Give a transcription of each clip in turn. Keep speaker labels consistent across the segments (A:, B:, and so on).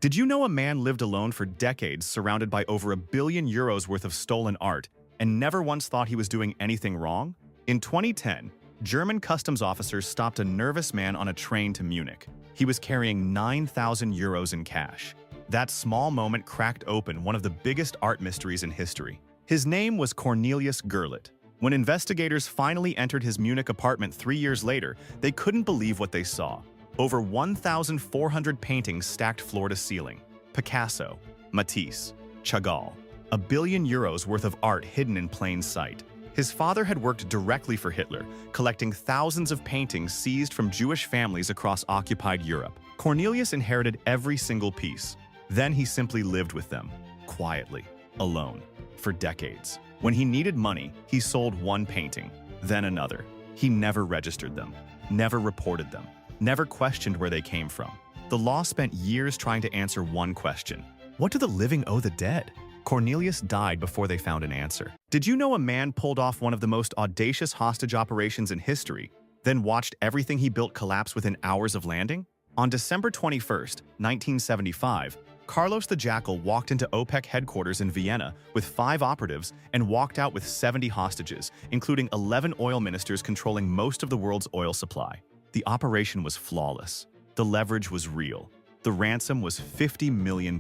A: Did you know a man lived alone for decades surrounded by over €1 billion worth of stolen art and never once thought he was doing anything wrong? In 2010, German customs officers stopped a nervous man on a train to Munich. He was carrying €9,000 in cash. That small moment cracked open one of the biggest art mysteries in history. His name was Cornelius Gurlitt. When investigators finally entered his Munich apartment 3 years later, they couldn't believe what they saw. Over 1,400 paintings stacked floor to ceiling. Picasso, Matisse, Chagall. €1 billion worth of art hidden in plain sight. His father had worked directly for Hitler, collecting thousands of paintings seized from Jewish families across occupied Europe. Cornelius inherited every single piece. Then he simply lived with them, quietly, alone, for decades. When he needed money, he sold one painting, then another. He never registered them, never reported them, never questioned where they came from. The law spent years trying to answer one question. What do the living owe the dead? Cornelius died before they found an answer. Did you know a man pulled off one of the most audacious hostage operations in history, then watched everything he built collapse within hours of landing? On December 21, 1975, Carlos the Jackal walked into OPEC headquarters in Vienna with 5 operatives and walked out with 70 hostages, including 11 oil ministers controlling most of the world's oil supply. The operation was flawless. The leverage was real. The ransom was $50 million.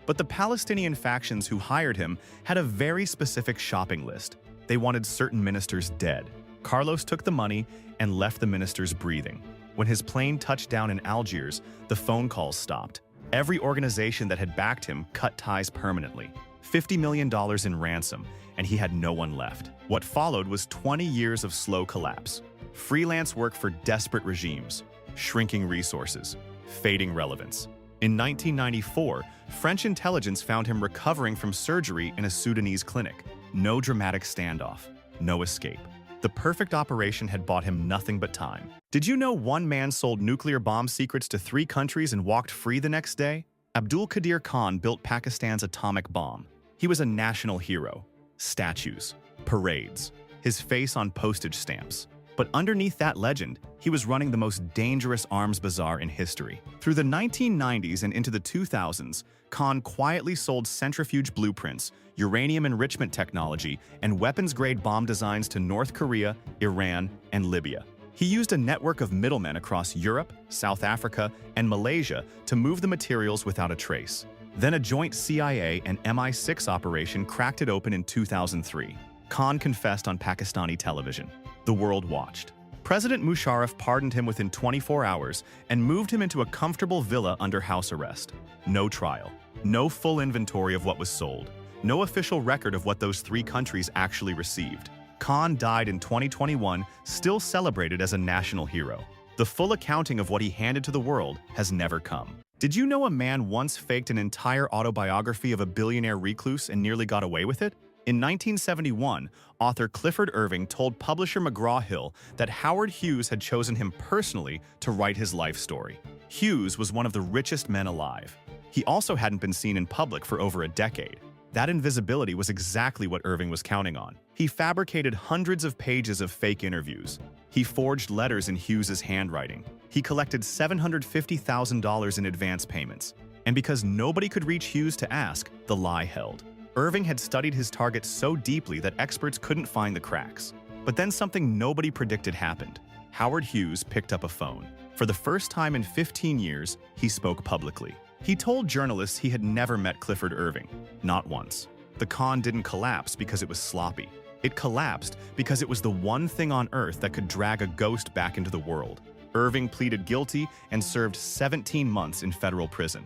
A: But the Palestinian factions who hired him had a very specific shopping list. They wanted certain ministers dead. Carlos took the money and left the ministers breathing. When his plane touched down in Algiers, the phone calls stopped. Every organization that had backed him cut ties permanently. $50 million in ransom, and he had no one left. What followed was 20 years of slow collapse. Freelance work for desperate regimes, shrinking resources, fading relevance. In 1994, French intelligence found him recovering from surgery in a Sudanese clinic. No dramatic standoff, no escape. The perfect operation had bought him nothing but time. Did you know one man sold nuclear bomb secrets to 3 countries and walked free the next day? Abdul Qadir Khan built Pakistan's atomic bomb. He was a national hero. Statues, parades, his face on postage stamps. But underneath that legend, he was running the most dangerous arms bazaar in history. Through the 1990s and into the 2000s, Khan quietly sold centrifuge blueprints, uranium enrichment technology, and weapons-grade bomb designs to North Korea, Iran, and Libya. He used a network of middlemen across Europe, South Africa, and Malaysia to move the materials without a trace. Then a joint CIA and MI6 operation cracked it open in 2003. Khan confessed on Pakistani television. The world watched. President Musharraf pardoned him within 24 hours and moved him into a comfortable villa under house arrest. No trial. No full inventory of what was sold. No official record of what those 3 countries actually received. Khan died in 2021, still celebrated as a national hero. The full accounting of what he handed to the world has never come. Did you know a man once faked an entire autobiography of a billionaire recluse and nearly got away with it? In 1971, author Clifford Irving told publisher McGraw-Hill that Howard Hughes had chosen him personally to write his life story. Hughes was one of the richest men alive. He also hadn't been seen in public for over a decade. That invisibility was exactly what Irving was counting on. He fabricated hundreds of pages of fake interviews. He forged letters in Hughes's handwriting. He collected $750,000 in advance payments. And because nobody could reach Hughes to ask, the lie held. Irving had studied his target so deeply that experts couldn't find the cracks. But then something nobody predicted happened. Howard Hughes picked up a phone. For the first time in 15 years, he spoke publicly. He told journalists he had never met Clifford Irving. Not once. The con didn't collapse because it was sloppy. It collapsed because it was the one thing on Earth that could drag a ghost back into the world. Irving pleaded guilty and served 17 months in federal prison.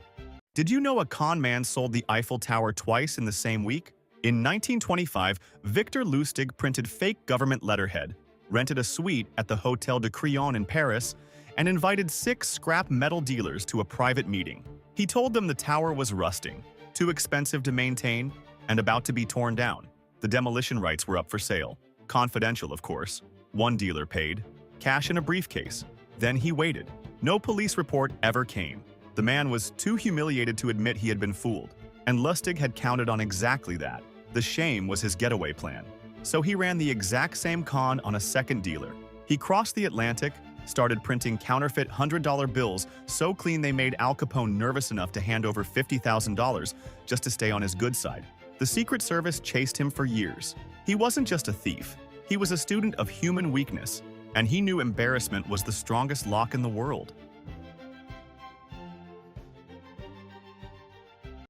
A: Did you know a con man sold the Eiffel Tower twice in the same week? In 1925, Victor Lustig printed fake government letterhead, rented a suite at the Hotel de Crillon in Paris, and invited 6 scrap metal dealers to a private meeting. He told them the tower was rusting, too expensive to maintain, and about to be torn down. The demolition rights were up for sale. Confidential, of course. One dealer paid, cash in a briefcase. Then he waited. No police report ever came. The man was too humiliated to admit he had been fooled, and Lustig had counted on exactly that. The shame was his getaway plan. So he ran the exact same con on a second dealer. He crossed the Atlantic, started printing counterfeit $100 bills so clean they made Al Capone nervous enough to hand over $50,000 just to stay on his good side. The Secret Service chased him for years. He wasn't just a thief. He was a student of human weakness, and he knew embarrassment was the strongest lock in the world.